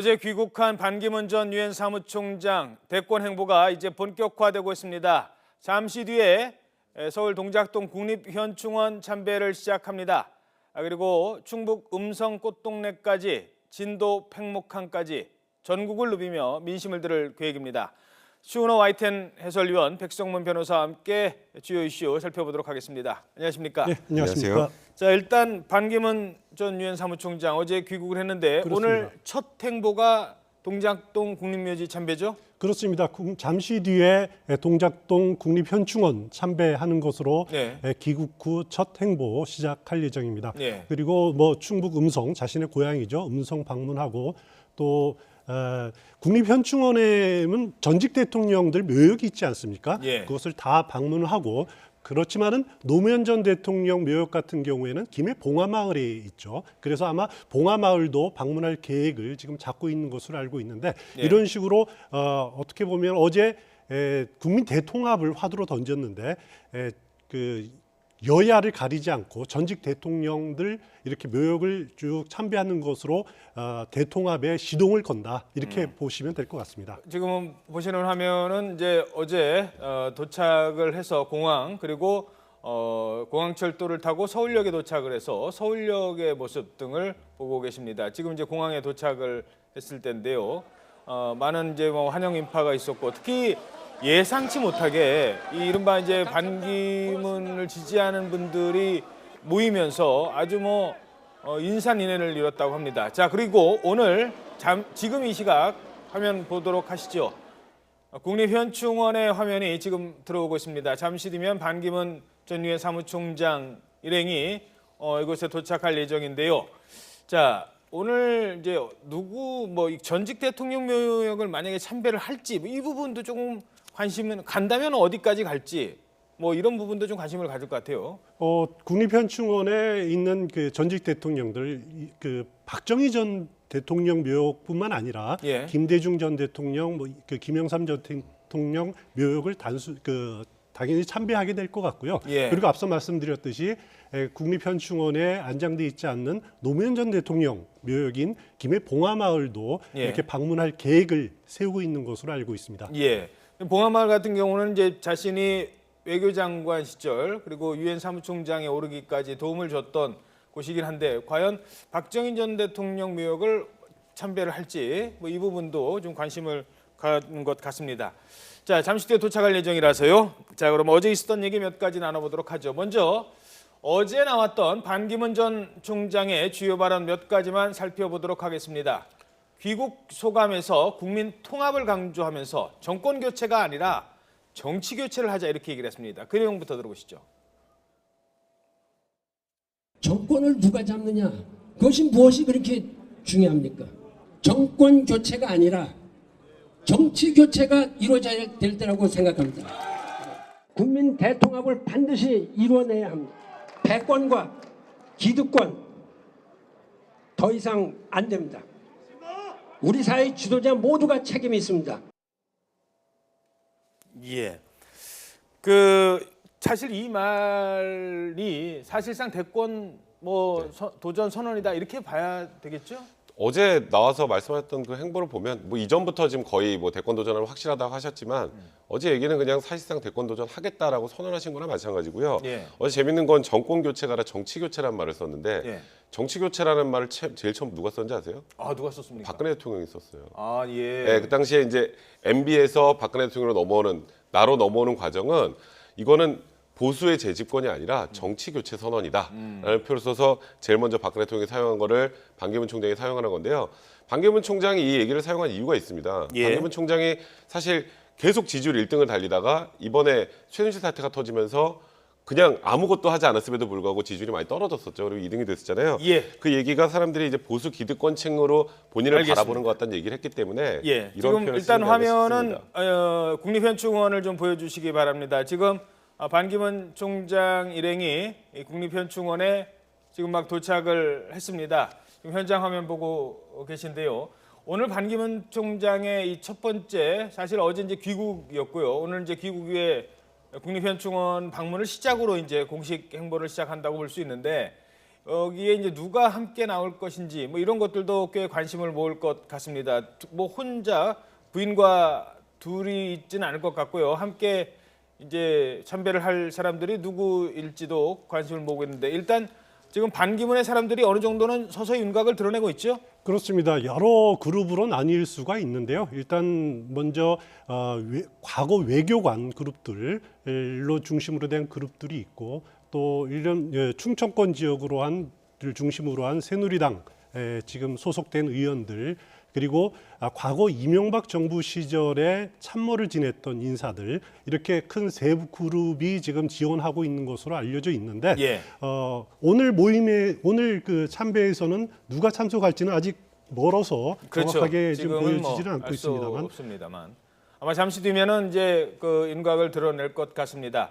어제 귀국한 반기문 전 유엔 사무총장 대권 행보가 이제 본격화되고 있습니다. 잠시 뒤에 서울 동작동 국립현충원 참배를 시작합니다. 그리고 충북 음성 꽃동네까지 진도 팽목항까지 전국을 누비며 민심을 들을 계획입니다. 추은호 YTN 해설위원 백성문 변호사와 함께 주요 이슈 살펴보도록 하겠습니다. 안녕하십니까? 네, 안녕하십니까? 안녕하세요. 자, 일단 반기문 전 유엔 사무총장 어제 귀국을 했는데 그렇습니다. 오늘 첫 행보가 동작동 국립묘지 참배죠? 그렇습니다. 잠시 뒤에 동작동 국립현충원 참배하는 것으로 네. 귀국 후 첫 행보 시작할 예정입니다. 네. 그리고 충북 음성, 자신의 고향이죠. 음성 방문하고 또 국립현충원에는 전직 대통령들 묘역이 있지 않습니까? 예. 그것을 다 방문하고 그렇지만은 노무현 전 대통령 묘역 같은 경우에는 김해 봉화마을에 있죠. 그래서 아마 봉화마을도 방문할 계획을 지금 잡고 있는 것으로 알고 있는데 예. 이런 식으로 어떻게 보면 어제 국민 대통합을 화두로 던졌는데 그 여야를 가리지 않고 전직 대통령들 이렇게 묘역을 쭉 참배하는 것으로 대통합에 시동을 건다 이렇게 보시면 될 것 같습니다. 지금 보시는 화면은 이제 어제 도착을 해서 공항 그리고 공항철도를 타고 서울역에 도착을 해서 서울역의 모습 등을 보고 계십니다. 지금 이제 공항에 도착을 했을 때인데요. 많은 이제 환영 인파가 있었고 특히 예상치 못하게 이 이른바 이제 반기문을 지지하는 분들이 모이면서 아주 인산인해를 이뤘다고 합니다. 자, 그리고 오늘 지금 이 시각 화면 보도록 하시죠. 국립현충원의 화면이 지금 들어오고 있습니다. 잠시 뒤면 반기문 전 유엔 사무총장 일행이 이곳에 도착할 예정인데요. 자, 오늘 이제 전직 대통령 묘역을 만약에 참배를 할지 이 부분도 조금 관심은 간다면 어디까지 갈지 이런 부분도 좀 관심을 가질 것 같아요. 국립현충원에 있는 그 전직 대통령들 그 박정희 전 대통령 묘역뿐만 아니라 예. 김대중 전 대통령, 그 김영삼 전 대통령 묘역을 당연히 참배하게 될 것 같고요. 예. 그리고 앞서 말씀드렸듯이 국립현충원에 안장돼 있지 않는 노무현 전 대통령 묘역인 김해 봉화마을도 예. 이렇게 방문할 계획을 세우고 있는 것으로 알고 있습니다. 예. 봉화마을 같은 경우는 이제 자신이 외교장관 시절 그리고 유엔 사무총장에 오르기까지 도움을 줬던 곳이긴 한데 과연 박정희 전 대통령 묘역을 참배를 할지 이 부분도 좀 관심을 갖는 것 같습니다. 자, 잠시 뒤에 도착할 예정이라서요. 자, 그럼 어제 있었던 얘기 몇 가지 나눠보도록 하죠. 먼저 어제 나왔던 반기문 전 총장의 주요 발언 몇 가지만 살펴보도록 하겠습니다. 귀국 소감에서 국민 통합을 강조하면서 정권 교체가 아니라 정치 교체를 하자 이렇게 얘기를 했습니다. 그 내용부터 들어보시죠. 정권을 누가 잡느냐? 그것이 무엇이 그렇게 중요합니까? 정권 교체가 아니라 정치 교체가 이루어져야 될 때라고 생각합니다. 국민 대통합을 반드시 이루어내야 합니다. 패권과 기득권 더 이상 안 됩니다. 우리 사회 지도자 모두가 책임이 있습니다. 예. 사실 이 말이 사실상 대권 도전 선언이다 이렇게 봐야 되겠죠? 어제 나와서 말씀하셨던 그 행보를 보면 이전부터 지금 거의 대권 도전은 확실하다고 하셨지만 어제 얘기는 그냥 사실상 대권 도전 하겠다라고 선언하신 거나 마찬가지고요. 예. 어제 재밌는 건 정권 교체가 아니라 정치 교체라는 말을 썼는데 예. 정치 교체라는 말을 제일 처음 누가 썼는지 아세요? 아, 누가 썼습니까? 박근혜 대통령이 썼어요. 아, 예. 네, 그 당시에 이제 MB에서 박근혜 대통령으로 나로 넘어오는 과정은 이거는 보수의 재집권이 아니라 정치 교체 선언이다라는 표를 써서 제일 먼저 박근혜 대통령이 사용한 거를 반기문 총장이 사용하는 건데요. 반기문 총장이 이 얘기를 사용한 이유가 있습니다. 예. 반기문 총장이 사실 계속 지지율 1등을 달리다가 이번에 최순실 사태가 터지면서 그냥 아무것도 하지 않았음에도 불구하고 지지율이 많이 떨어졌었죠. 그리고 2등이 됐었잖아요. 예. 그 얘기가 사람들이 이제 보수 기득권층으로 본인을 알겠습니다. 바라보는 것 같다는 얘기를 했기 때문에 예. 이런 지금 표현을 일단 쓰는 게 아닐까 화면은 싶습니다. 국립현충원을 좀 보여주시기 바랍니다. 지금 반기문 총장 일행이 이 국립현충원에 지금 막 도착을 했습니다. 지금 현장 화면 보고 계신데요. 오늘 반기문 총장의 이 첫 번째 사실 어제 이제 귀국이었고요. 오늘 이제 귀국 후에 국립현충원 방문을 시작으로 이제 공식 행보를 시작한다고 볼 수 있는데 여기에 이제 누가 함께 나올 것인지 뭐 이런 것들도 꽤 관심을 모을 것 같습니다. 뭐 혼자 부인과 둘이 있지는 않을 것 같고요. 함께 이제 참배를 할 사람들이 누구일지도 관심을 모으고 있는데 일단 지금 반기문의 사람들이 어느 정도는 서서히 윤곽을 드러내고 있죠. 그렇습니다. 여러 그룹으로 나뉠 수가 있는데요. 일단 먼저 과거 외교관 그룹들로 중심으로 된 그룹들이 있고 또 이런 충청권 지역으로 중심으로 한 새누리당 지금 소속된 의원들 그리고 과거 이명박 정부 시절에 참모를 지냈던 인사들 이렇게 큰 세부 그룹이 지금 지원하고 있는 것으로 알려져 있는데 예. 오늘 그 참배에서는 누가 참석할지는 아직 멀어서 정확하게 지금 지금은 보여지지는 않고 알 수 있습니다만 없습니다만 아마 잠시 뒤면은 이제 그 윤곽을 드러낼 것 같습니다.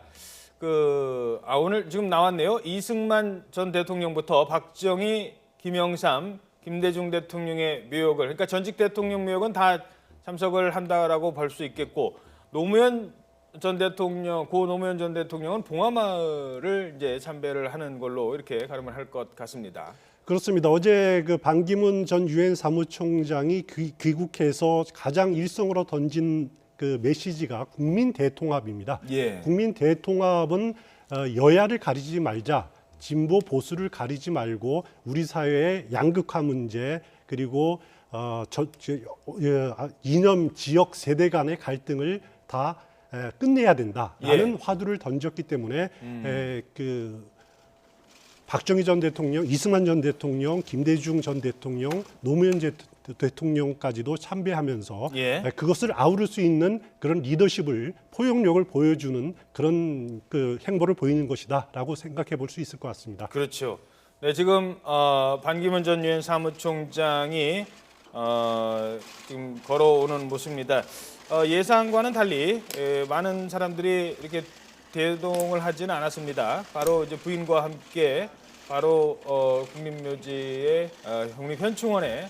오늘 지금 나왔네요. 이승만 전 대통령부터 박정희, 김영삼, 김대중 대통령의 묘역을 그러니까 전직 대통령 묘역은 다 참석을 한다라고 볼 수 있겠고 노무현 전 대통령, 고 노무현 전 대통령은 봉화마을을 이제 참배를 하는 걸로 이렇게 가름을 할 것 같습니다. 그렇습니다. 어제 그 반기문 전 유엔 사무총장이 귀국해서 가장 일성으로 던진 그 메시지가 국민 대통합입니다. 예. 국민 대통합은 여야를 가리지 말자. 진보 보수를 가리지 말고 우리 사회의 양극화 문제 그리고 이념 지역 세대 간의 갈등을 다 끝내야 된다라는 화두를 던졌기 때문에 박정희 전 대통령, 이승만 전 대통령, 김대중 전 대통령, 노무현 대통령까지도 참배하면서 그것을 아우를 수 있는 그런 리더십을 포용력을 보여주는 그런 그 행보를 보이는 것이다라고 생각해 볼 수 있을 것 같습니다. 그렇죠. 네, 지금 반기문 전 유엔 사무총장이 지금 걸어오는 모습입니다. 예상과는 달리 많은 사람들이 이렇게 대동을 하지는 않았습니다. 바로 이제 부인과 함께 바로 국립묘지의 국립현충원에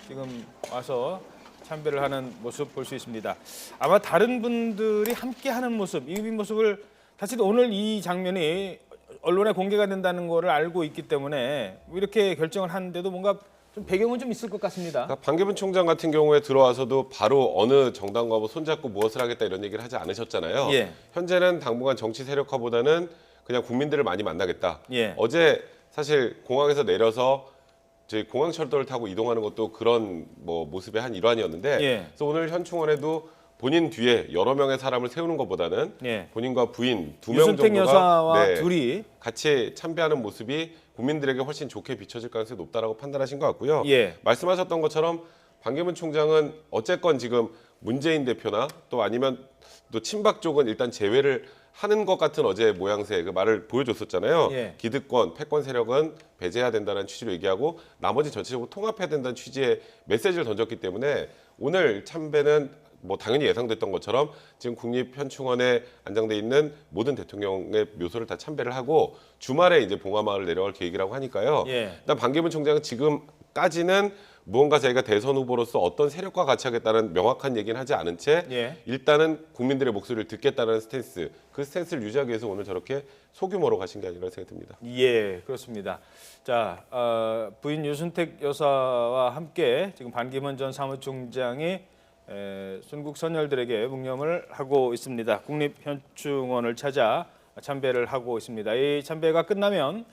지금 와서 참배를 하는 모습 볼 수 있습니다. 아마 다른 분들이 함께하는 모습, 이 모습을 사실 오늘 이 장면이 언론에 공개가 된다는 것을 알고 있기 때문에 이렇게 결정을 하는데도 뭔가 좀 배경은 좀 있을 것 같습니다. 그러니까 반기문 총장 같은 경우에 들어와서도 바로 어느 정당과 뭐 손잡고 무엇을 하겠다 이런 얘기를 하지 않으셨잖아요. 예. 현재는 당분간 정치 세력화보다는 그냥 국민들을 많이 만나겠다. 예. 어제 사실 공항에서 내려서 저희 공항철도를 타고 이동하는 것도 그런 뭐 모습의 한 일환이었는데 예. 그래서 오늘 현충원에도 본인 뒤에 여러 명의 사람을 세우는 것보다는 예. 본인과 부인 두 명 유순택 정도가 여사와 둘이 같이 참배하는 모습이 국민들에게 훨씬 좋게 비춰질 가능성이 높다라고 판단하신 것 같고요. 예. 말씀하셨던 것처럼 반기문 총장은 어쨌건 지금 문재인 대표나 또 아니면 또 친박 쪽은 일단 제외를 하는 것 같은 어제 모양새 그 말을 보여줬었잖아요. 예. 기득권, 패권 세력은 배제해야 된다는 취지로 얘기하고 나머지 전체적으로 통합해야 된다는 취지의 메시지를 던졌기 때문에 오늘 참배는 뭐 당연히 예상됐던 것처럼 지금 국립현충원에 안장돼 있는 모든 대통령의 묘소를 다 참배를 하고 주말에 이제 봉화마을을 내려갈 계획이라고 하니까요. 예. 일단 반기문 총장은 지금까지는 무언가 자기가 대선 후보로서 어떤 세력과 같이 하겠다는 명확한 얘기는 하지 않은 채 예. 일단은 국민들의 목소리를 듣겠다는 스탠스, 그 스탠스를 유지하기 위해서 오늘 저렇게 소규모로 가신 게 아니라 생각이 듭니다. 예, 그렇습니다. 자, 부인 유순택 여사와 함께 지금 반기문 전 사무총장이 순국 선열들에게 묵념을 하고 있습니다. 국립현충원을 찾아 참배를 하고 있습니다. 이 참배가 끝나면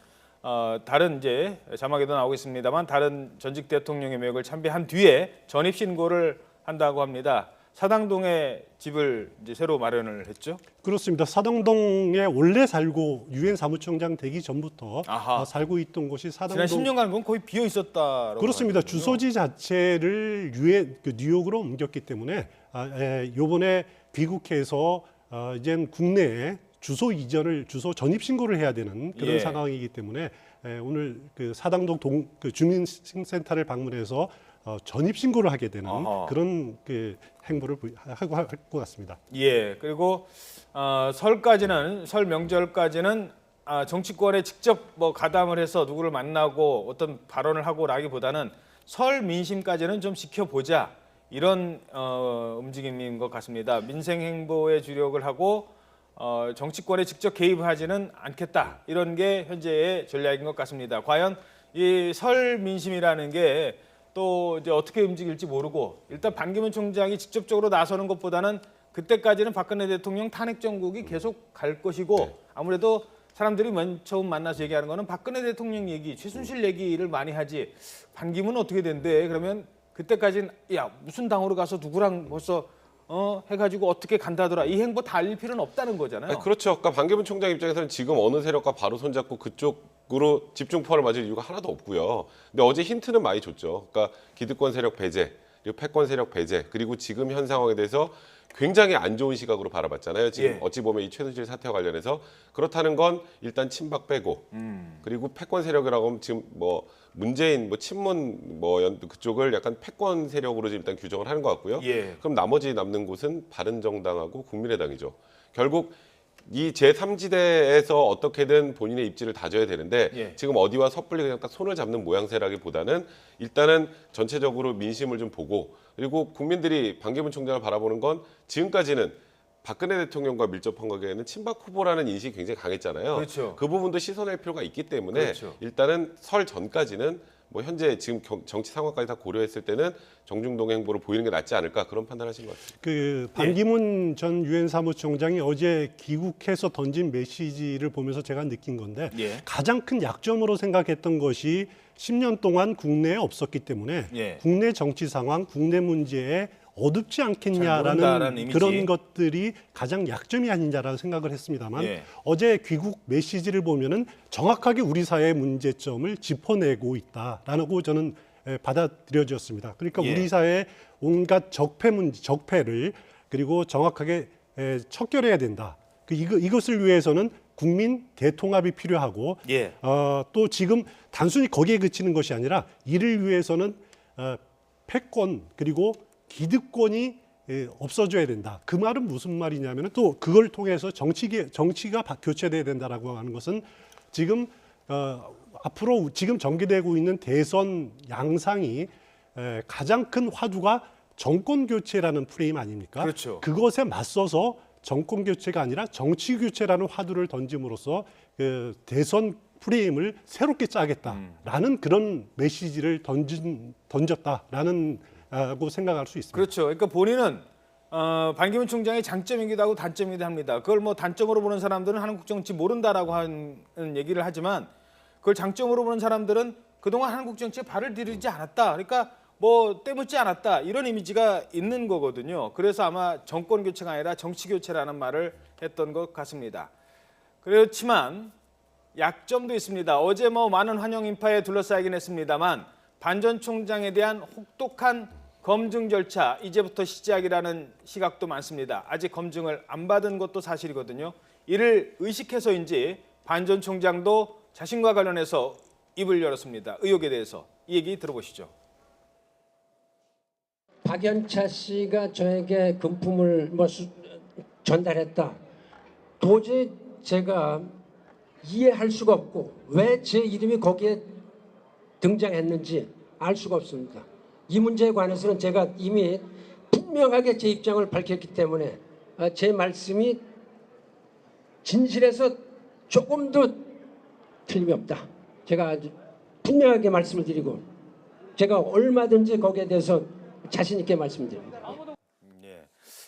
다른 이제 자막에도 나오고 있습니다만 다른 전직 대통령의 묘역을 참배한 뒤에 전입 신고를 한다고 합니다. 사당동에 집을 이제 새로 마련을 했죠. 그렇습니다. 사당동에 원래 살고 유엔 사무총장 되기 전부터 살고 있던 곳이 사당동. 지난 10년간 그건 거의 비어 있었다라고. 그렇습니다. 주소지 자체를 뉴욕으로 옮겼기 때문에 이번에 귀국해서 이젠 국내에 주소 전입 신고를 해야 되는 그런 상황이기 때문에 오늘 그 사당동 그 주민센터를 방문해서 전입 신고를 하게 되는 그런 그 행보를 하고 할 것 같습니다. 예, 그리고 설 명절까지는 정치권에 직접 뭐 가담을 해서 누구를 만나고 어떤 발언을 하고라기보다는 설 민심까지는 좀 지켜보자 이런 움직임인 것 같습니다. 민생 행보에 주력을 하고 정치권에 직접 개입하지는 않겠다. 이런 게 현재의 전략인 것 같습니다. 과연 이 설 민심이라는 게 또 이제 어떻게 움직일지 모르고 일단 반기문 총장이 직접적으로 나서는 것보다는 그때까지는 박근혜 대통령 탄핵 정국이 계속 갈 것이고 아무래도 사람들이 맨 처음 만나서 얘기하는 거는 박근혜 대통령 얘기, 최순실 얘기를 많이 하지 반기문 어떻게 된대? 그러면 그때까지는 야 무슨 당으로 가서 누구랑 벌써 해가지고 어떻게 간다더라 이 행보 다 알릴 필요는 없다는 거잖아요. 아니, 그렇죠. 그러니까 반기문 총장 입장에서는 지금 어느 세력과 바로 손잡고 그쪽으로 집중포화를 맞을 이유가 하나도 없고요. 근데 어제 힌트는 많이 줬죠. 그러니까 기득권 세력 배제, 그리고 패권 세력 배제, 그리고 지금 현 상황에 대해서 굉장히 안 좋은 시각으로 바라봤잖아요. 지금 예. 어찌 보면 이 최순실 사태와 관련해서 그렇다는 건 일단 친박 빼고 그리고 패권 세력이라고 하면 지금 뭐 문재인 뭐 친문 그쪽을 약간 패권 세력으로 지금 일단 규정을 하는 것 같고요. 예. 그럼 나머지 남는 곳은 바른정당하고 국민의당이죠. 결국 이 제3지대에서 어떻게든 본인의 입지를 다져야 되는데 예. 지금 어디와 섣불리 그냥 딱 손을 잡는 모양새라기보다는 일단은 전체적으로 민심을 좀 보고 그리고 국민들이 반기문 총장을 바라보는 건 지금까지는 박근혜 대통령과 밀접한 관계에는 친박 후보라는 인식이 굉장히 강했잖아요. 그렇죠. 그 부분도 씻어낼 필요가 있기 때문에 그렇죠. 일단은 설 전까지는 뭐 현재 지금 정치 상황까지 다 고려했을 때는 정중동 행보를 보이는 게 낫지 않을까 그런 판단하신 것 같습니다. 그 반기문 전 유엔 사무총장이 어제 귀국해서 던진 메시지를 보면서 제가 느낀 건데 예. 가장 큰 약점으로 생각했던 것이 10년 동안 국내에 없었기 때문에 예. 국내 정치 상황, 국내 문제에 어둡지 잘 모른다라는 않겠냐라는 이미지. 그런 것들이 가장 약점이 아니냐라는 생각을 했습니다만 예. 어제 귀국 메시지를 보면은 정확하게 우리 사회의 문제점을 짚어내고 있다라고 저는 받아들여졌습니다. 그러니까 예. 우리 사회의 온갖 적폐를 그리고 정확하게 척결해야 된다. 이것을 위해서는 국민 대통합이 필요하고 예. 또 지금 단순히 거기에 그치는 것이 아니라 이를 위해서는 패권 그리고 기득권이 없어져야 된다. 그 말은 무슨 말이냐면 또 그걸 통해서 정치가 교체돼야 된다라고 하는 것은 지금 앞으로 지금 전개되고 있는 대선 양상이 가장 큰 화두가 정권 교체라는 프레임 아닙니까? 그렇죠. 그것에 맞서서 정권 교체가 아니라 정치 교체라는 화두를 던짐으로써 그 대선 프레임을 새롭게 짜겠다라는 그런 메시지를 던졌다라는 고 생각할 수 있습니다. 그렇죠. 그러니까 본인은 반기문 총장의 장점이기도 하고 단점이기도 합니다. 그걸 뭐 단점으로 보는 사람들은 한국 정치 모른다라고 하는 얘기를 하지만 그걸 장점으로 보는 사람들은 그동안 한국 정치에 발을 들이지 않았다. 그러니까 뭐 때묻지 않았다. 이런 이미지가 있는 거거든요. 그래서 아마 정권 교체가 아니라 정치 교체라는 말을 했던 것 같습니다. 그렇지만 약점도 있습니다. 어제 뭐 많은 환영 인파에 둘러싸이긴 했습니다만 반 전 총장에 대한 혹독한 검증 절차 이제부터 시작이라는 시각도 많습니다. 아직 검증을 안 받은 것도 사실이거든요. 이를 의식해서인지 반 전 총장도 자신과 관련해서 입을 열었습니다. 의혹에 대해서 이 얘기 들어보시죠. 박연차 씨가 저에게 금품을 전달했다. 도저히 제가 이해할 수가 없고 왜 제 이름이 거기에 등장했는지 알 수가 없습니다. 이 문제에 관해서는 제가 이미 분명하게 제 입장을 밝혔기 때문에 제 말씀이 진실에서 조금도 틀림이 없다. 제가 아주 분명하게 말씀을 드리고 제가 얼마든지 거기에 대해서 자신 있게 말씀드립니다. 예.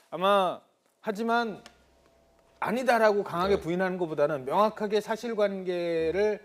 아마 하지만 아니다라고 강하게 부인하는 것보다는 명확하게 사실관계를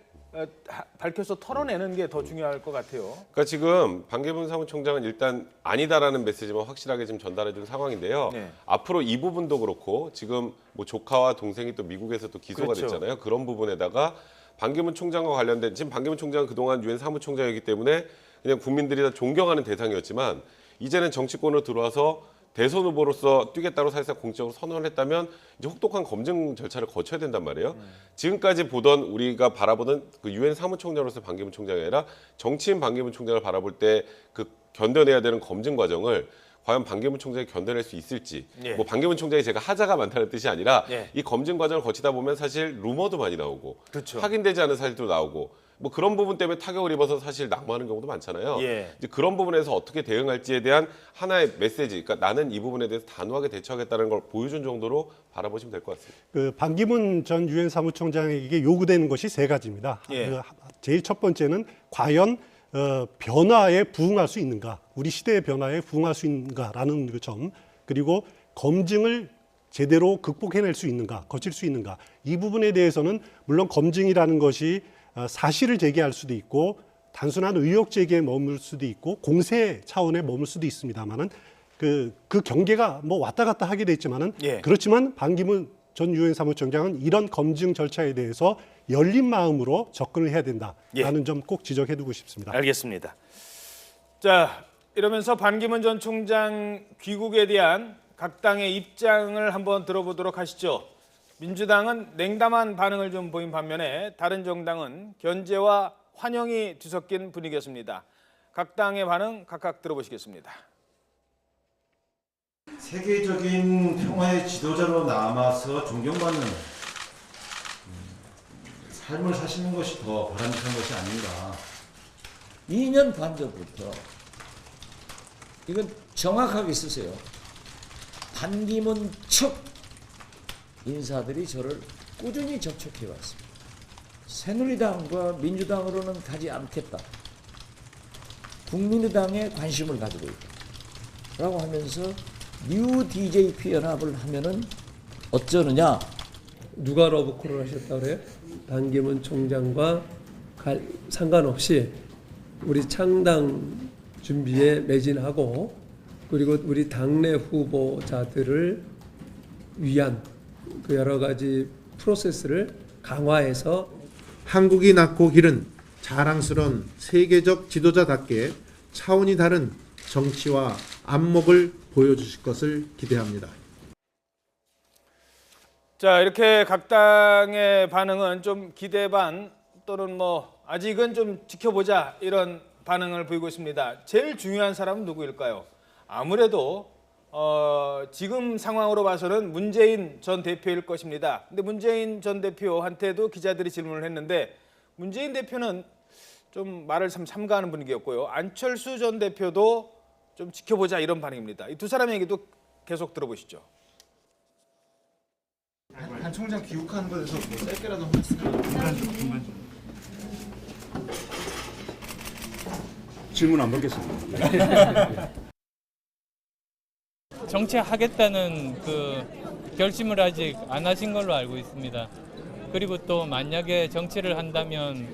밝혀서 털어내는 게 더 중요할 것 같아요. 그러니까 지금 반기문 사무총장은 일단 아니다라는 메시지만 확실하게 지금 전달해준 상황인데요. 네. 앞으로 이 부분도 그렇고 지금 뭐 조카와 동생이 또 미국에서 또 기소가 그렇죠. 됐잖아요. 그런 부분에다가 반기문 총장과 관련된 지금 반기문 총장은 그동안 유엔 사무총장이기 때문에 그냥 국민들이 다 존경하는 대상이었지만 이제는 정치권으로 들어와서 대선 후보로서 뛰겠다고 사실상 공적으로 선언을 했다면 이제 혹독한 검증 절차를 거쳐야 된단 말이에요. 지금까지 보던 우리가 바라보던 그 유엔 사무총장으로서 반기문 총장이 아니라 정치인 반기문 총장을 바라볼 때 그 견뎌내야 되는 검증 과정을 과연 반기문 총장이 견뎌낼 수 있을지. 예. 뭐 반기문 총장이 제가 하자가 많다는 뜻이 아니라 예. 이 검증 과정을 거치다 보면 사실 루머도 많이 나오고 그렇죠. 확인되지 않은 사실도 나오고 뭐 그런 부분 때문에 타격을 입어서 사실 낙마하는 경우도 많잖아요. 예. 이제 그런 부분에서 어떻게 대응할지에 대한 하나의 메시지, 그러니까 나는 이 부분에 대해서 단호하게 대처하겠다는 걸 보여준 정도로 바라보시면 될 것 같습니다. 그 반기문 전 유엔 사무총장에게 요구되는 것이 세 가지입니다. 예. 제일 첫 번째는 과연 변화에 부응할 수 있는가, 우리 시대의 변화에 부응할 수 있는가라는 그 점, 그리고 검증을 제대로 극복해낼 수 있는가, 거칠 수 있는가, 이 부분에 대해서는 물론 검증이라는 것이 사실을 제기할 수도 있고 단순한 의혹 제기에 머물 수도 있고 공세 차원에 머물 수도 있습니다만은 그 경계가 뭐 왔다 갔다 하게 돼 있지만은 예. 그렇지만 반기문 전 유엔 사무총장은 이런 검증 절차에 대해서 열린 마음으로 접근을 해야 된다라는 점 꼭 지적해두고 싶습니다. 알겠습니다. 자, 이러면서 반기문 전 총장 귀국에 대한 각 당의 입장을 한번 들어보도록 하시죠. 민주당은 냉담한 반응을 좀 보인 반면에 다른 정당은 견제와 환영이 뒤섞인 분위기였습니다. 각 당의 반응 각각 들어보시겠습니다. 세계적인 평화의 지도자로 남아서 존경받는 삶을 사시는 것이 더 바람직한 것이 아닌가. 2년 반 전부터 이건 정확하게 쓰세요. 반기문 측 인사들이 저를 꾸준히 접촉해 왔습니다. 새누리당과 민주당으로는 가지 않겠다. 국민의당에 관심을 가지고 있다. 라고 하면서 뉴 DJP 연합을 하면은 어쩌느냐. 누가 러브콜을 하셨다고 그래요? 반기문 총장과 상관없이 우리 창당 준비에 매진하고 그리고 우리 당내 후보자들을 위한 그 여러 가지 프로세스를 강화해서 한국이 낳고 기른 자랑스러운 세계적 지도자답게 차원이 다른 정치와 안목을 보여주실 것을 기대합니다. 자, 이렇게 각 당의 반응은 좀 기대 반 또는 뭐 아직은 좀 지켜보자 이런 반응을 보이고 있습니다. 제일 중요한 사람은 누구일까요? 아무래도 지금 상황으로 봐서는 문재인 전 대표일 것입니다. 근데 문재인 전 대표한테도 기자들이 질문을 했는데 문재인 대표는 좀 말을 참 삼가하는 분위기였고요. 안철수 전 대표도 좀 지켜보자 이런 반응입니다. 이 두 사람의 얘기도 계속 들어보시죠. 한 총장 귀국하는 것에서 뭐 짧게라도 한 말씀. 질문 안 받겠습니다. 정치하겠다는 그 결심을 아직 안 하신 걸로 알고 있습니다. 그리고 또 만약에 정치를 한다면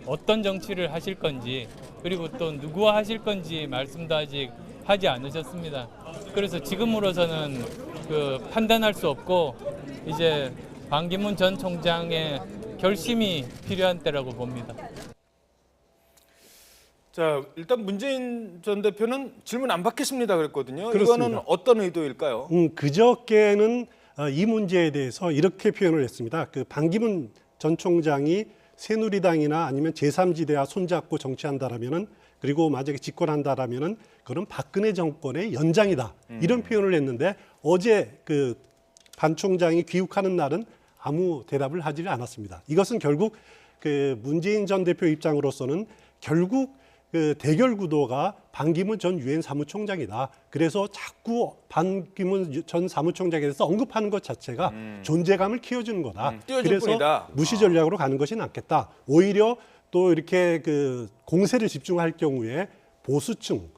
어떤 정치를 하실 건지 그리고 또 누구와 하실 건지 말씀도 아직 하지 않으셨습니다. 그래서 지금으로서는 그 판단할 수 없고 이제 반기문 전 총장의 결심이 필요한 때라고 봅니다. 자, 일단 문재인 전 대표는 질문 안 받겠습니다 그랬거든요. 그렇습니다. 이거는 어떤 의도일까요? 그저께는 이 문제에 대해서 이렇게 표현을 했습니다. 그 반기문 전 총장이 새누리당이나 아니면 제3지대와 손잡고 정치한다라면은 그리고 만약에 집권한다라면은 그건 박근혜 정권의 연장이다. 이런 표현을 했는데 어제 그 반 총장이 귀국하는 날은 아무 대답을 하지 않았습니다. 이것은 결국 그 문재인 전 대표 입장으로서는 결국 그 대결 구도가 반기문 전 유엔 사무총장이다. 그래서 자꾸 반기문 전 사무총장에 대해서 언급하는 것 자체가 존재감을 키워주는 거다. 띄워줄 그래서 뿐이다. 무시 전략으로 가는 것은 않겠다. 오히려 또 이렇게 그 공세를 집중할 경우에 보수층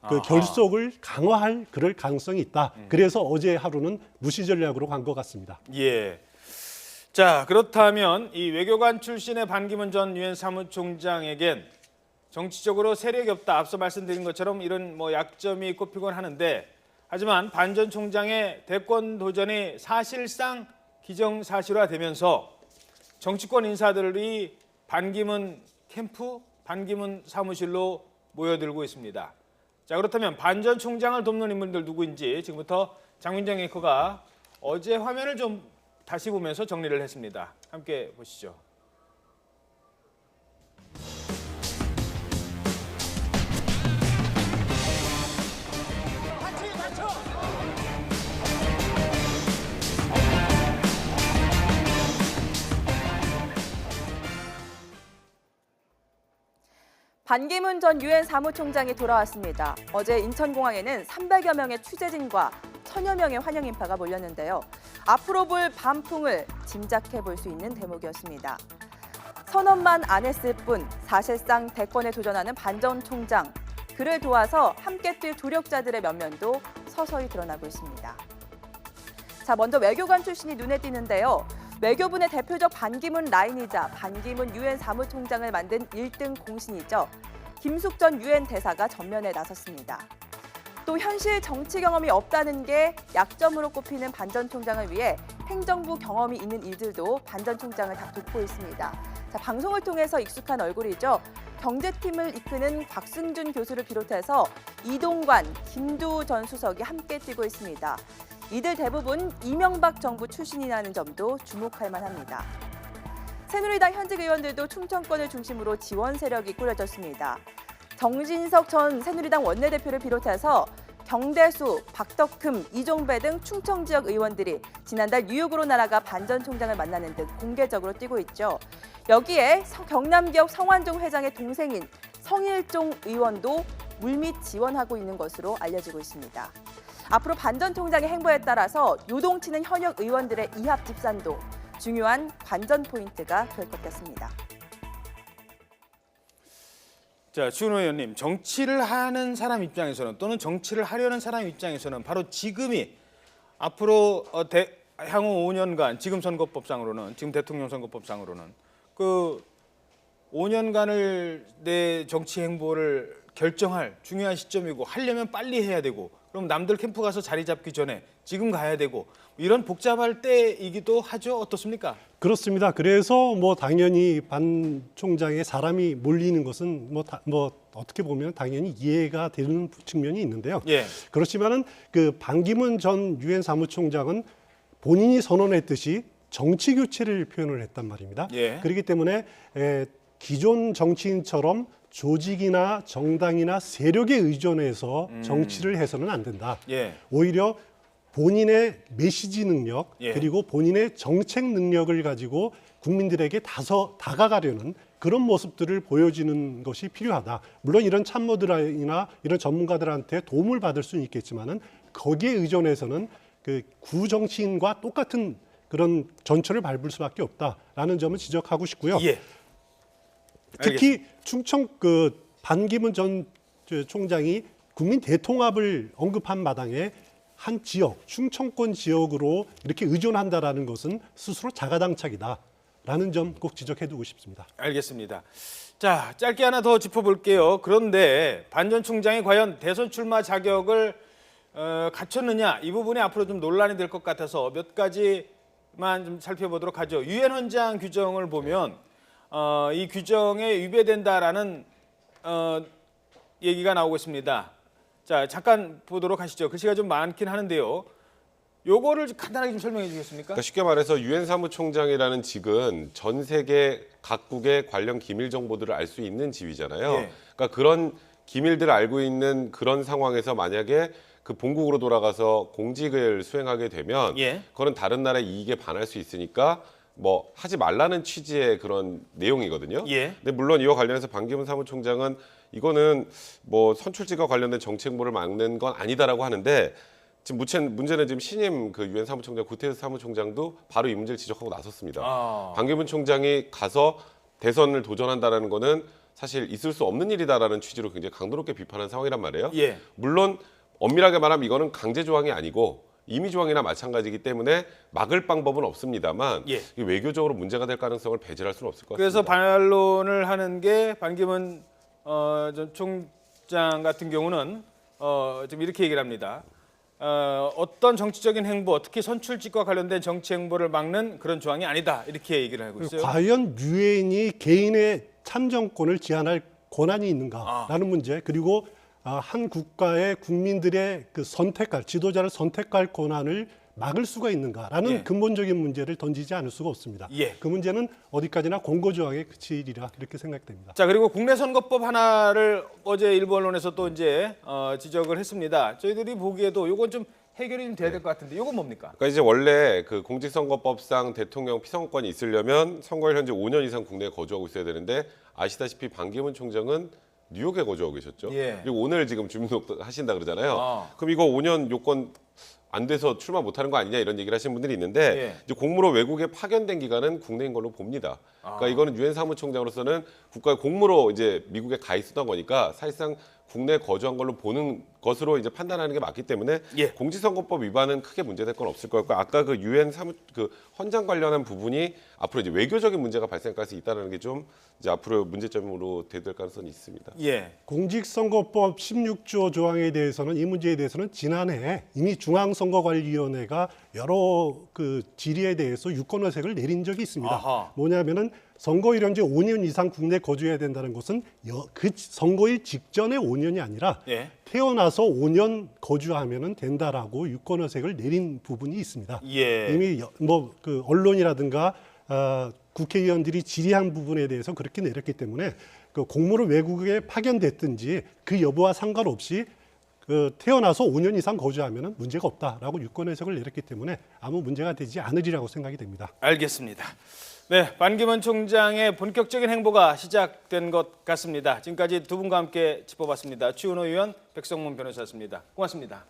그 결속을 강화할 그럴 가능성이 있다. 그래서 어제 하루는 무시 전략으로 간 것 같습니다. 예. 자, 그렇다면 이 외교관 출신의 반기문 전 유엔 사무총장에겐 정치적으로 세력이 없다. 앞서 말씀드린 것처럼 이런 뭐 약점이 꼽히곤 하는데 하지만 반 전 총장의 대권 도전이 사실상 기정사실화되면서 정치권 인사들이 반기문 캠프, 반기문 사무실로 모여들고 있습니다. 자, 그렇다면 반 전 총장을 돕는 인물들 누구인지 지금부터 장민정 앵커가 어제 화면을 좀 다시 보면서 정리를 했습니다. 함께 보시죠. 반기문 전 유엔 사무총장이 돌아왔습니다. 어제 인천공항에는 300여 명의 취재진과 1000여 명의 환영 인파가 몰렸는데요. 앞으로 볼 반풍을 짐작해 볼 수 있는 대목이었습니다. 선언만 안 했을 뿐 사실상 대권에 도전하는 반 전 총장. 그를 도와서 함께 뛸 조력자들의 면면도 서서히 드러나고 있습니다. 자, 먼저 외교관 출신이 눈에 띄는데요. 외교부의 대표적 반기문 라인이자 반기문 유엔 사무총장을 만든 1등 공신이죠. 김숙 전 유엔 대사가 전면에 나섰습니다. 또 현실 정치 경험이 없다는 게 약점으로 꼽히는 반 전 총장을 위해 행정부 경험이 있는 이들도 반 전 총장을 다 돕고 있습니다. 자, 방송을 통해서 익숙한 얼굴이죠. 경제팀을 이끄는 곽승준 교수를 비롯해서 이동관, 김두우 전 수석이 함께 뛰고 있습니다. 이들 대부분 이명박 정부 출신이라는 점도 주목할 만합니다. 새누리당 현직 의원들도 충청권을 중심으로 지원 세력이 꾸려졌습니다. 정진석 전 새누리당 원내대표를 비롯해서 경대수, 박덕흠, 이종배 등 충청 지역 의원들이 지난달 뉴욕으로 날아가 반 전 총장을 만나는 등 공개적으로 뛰고 있죠. 여기에 경남기업 성완종 회장의 동생인 성일종 의원도 물밑 지원하고 있는 것으로 알려지고 있습니다. 앞으로 반 전 총장의 행보에 따라서 요동치는 현역 의원들의 이합 집산도 중요한 관전 포인트가 될 것 같습니다. 자, 추은호 의원님, 정치를 하는 사람 입장에서는 또는 정치를 하려는 사람 입장에서는 바로 지금이 앞으로 향후 5년간 지금 선거법상으로는 지금 대통령 선거법상으로는 그 5년간을 내 정치 행보를 결정할 중요한 시점이고 하려면 빨리 해야 되고 그럼 남들 캠프 가서 자리 잡기 전에 지금 가야 되고 이런 복잡할 때이기도 하죠. 어떻습니까? 그렇습니다. 그래서 뭐 당연히 반 총장의 사람이 몰리는 것은 뭐 어떻게 보면 당연히 이해가 되는 측면이 있는데요. 예. 그렇지만은 그 반기문 전 유엔 사무총장은 본인이 선언했듯이 정치 교체를 표현을 했단 말입니다. 예. 그렇기 때문에 기존 정치인처럼 조직이나 정당이나 세력에 의존해서 정치를 해서는 안 된다. 예. 오히려 본인의 메시지 능력 예. 그리고 본인의 정책 능력을 가지고 국민들에게 다가가려는 그런 모습들을 보여주는 것이 필요하다. 물론 이런 참모들이나 이런 전문가들한테 도움을 받을 수는 있겠지만은 거기에 의존해서는 그 구정치인과 똑같은 그런 전철을 밟을 수밖에 없다라는 점을 지적하고 싶고요. 예. 특히 충청 그 반기문 전 총장이 국민 대통합을 언급한 마당에 한 지역, 충청권 지역으로 이렇게 의존한다라는 것은 스스로 자가당착이다라는 점 꼭 지적해두고 싶습니다. 알겠습니다. 자, 짧게 하나 더 짚어볼게요. 그런데 반 전 총장이 과연 대선 출마 자격을 갖췄느냐 이 부분이 앞으로 좀 논란이 될 것 같아서 몇 가지만 좀 살펴보도록 하죠. 유엔 헌장 규정을 보면 이 규정에 위배된다라는 얘기가 나오고 있습니다. 자, 잠깐 보도록 하시죠. 글씨가 좀 많긴 하는데요. 요거를 간단하게 좀 설명해 주시겠습니까? 그러니까 쉽게 말해서 유엔 사무총장이라는 직은 전 세계 각국의 관련 기밀 정보들을 알 수 있는 지위잖아요. 예. 그러니까 그런 기밀들을 알고 있는 그런 상황에서 만약에 그 본국으로 돌아가서 공직을 수행하게 되면 예. 그거는 다른 나라의 이익에 반할 수 있으니까 뭐 하지 말라는 취지의 그런 내용이거든요. 예. 근데 물론 이와 관련해서 반기문 사무총장은 이거는 뭐 선출직과 관련된 정치 행보를 막는 건 아니다라고 하는데 지금 문제는 지금 신임 그 유엔 사무총장 구테레스 사무총장도 바로 이 문제를 지적하고 나섰습니다. 반기문 총장이 가서 대선을 도전한다라는 거는 사실 있을 수 없는 일이다라는 취지로 굉장히 강도 높게 비판한 상황이란 말이에요. 예. 물론 엄밀하게 말하면 이거는 강제 조항이 아니고 임의 조항이나 마찬가지이기 때문에 막을 방법은 없습니다만 예. 이게 외교적으로 문제가 될 가능성을 배제할 수는 없을 것 그래서 같습니다. 반론을 하는 게 반기문 전 총장 같은 경우는 좀 이렇게 얘기를 합니다. 어떤 정치적인 행보, 특히 선출직과 관련된 정치 행보를 막는 그런 조항이 아니다. 이렇게 얘기를 하고 있어요. 과연 유엔이 개인의 참정권을 제한할 권한이 있는가라는 문제, 그리고 한 국가의 국민들의 그 선택할 지도자를 선택할 권한을 막을 수가 있는가라는 예. 근본적인 문제를 던지지 않을 수가 없습니다. 예. 그 문제는 어디까지나 공고조항에 그치리라 이렇게 생각됩니다. 자, 그리고 국내 선거법 하나를 어제 일부 언론에서 또 이제 지적을 했습니다. 저희들이 보기에도 이건 좀 해결이 좀 돼야 될 것 같은데 이건 뭡니까? 그러니까 이제 원래 그 공직선거법상 대통령 피선거권이 있으려면 선거일 현재 5년 이상 국내에 거주하고 있어야 되는데 아시다시피 반기문 총장은 뉴욕에 거주하고 계셨죠. 예. 그리고 오늘 지금 주민등록 하신다 그러잖아요. 아. 그럼 이거 5년 요건 안 돼서 출마 못하는 거 아니냐 이런 얘기를 하시는 분들이 있는데 예. 이제 공무로 외국에 파견된 기간은 국내인 걸로 봅니다. 그러니까 이거는 유엔 사무총장으로서는 국가의 공무로 이제 미국에 가 있었던 거니까 사실상 국내에 거주한 걸로 보는 것으로 이제 판단하는 게 맞기 때문에 예. 공직선거법 위반은 크게 문제될 건 없을 것 같고 아까 그 유엔 사무 그 헌장 관련한 부분이 앞으로 이제 외교적인 문제가 발생할 가능성이 있다는 게 좀 이제 앞으로 문제점으로 대두될 가능성이 있습니다. 예. 공직선거법 16조 조항에 대해서는 이 문제에 대해서는 지난해 이미 중앙선거관리위원회가 여러 그 질의에 대해서 유권의석을 내린 적이 있습니다. 아하. 뭐냐면은 선거일 현재 5년 이상 국내 거주해야 된다는 것은 그 선거일 직전에 5년이 아니라 예. 태어나서 5년 거주하면은 된다라고 유권의석을 내린 부분이 있습니다. 예. 이미 뭐 그 언론이라든가 국회의원들이 질의한 부분에 대해서 그렇게 내렸기 때문에 그 공무로 외국에 파견됐든지 그 여부와 상관없이 그 태어나서 5년 이상 거주하면은 문제가 없다라고 유권 해석을 내렸기 때문에 아무 문제가 되지 않으리라고 생각이 됩니다. 알겠습니다. 네, 반기문 총장의 본격적인 행보가 시작된 것 같습니다. 지금까지 두 분과 함께 짚어봤습니다. 추은호 의원, 백성문 변호사였습니다. 고맙습니다.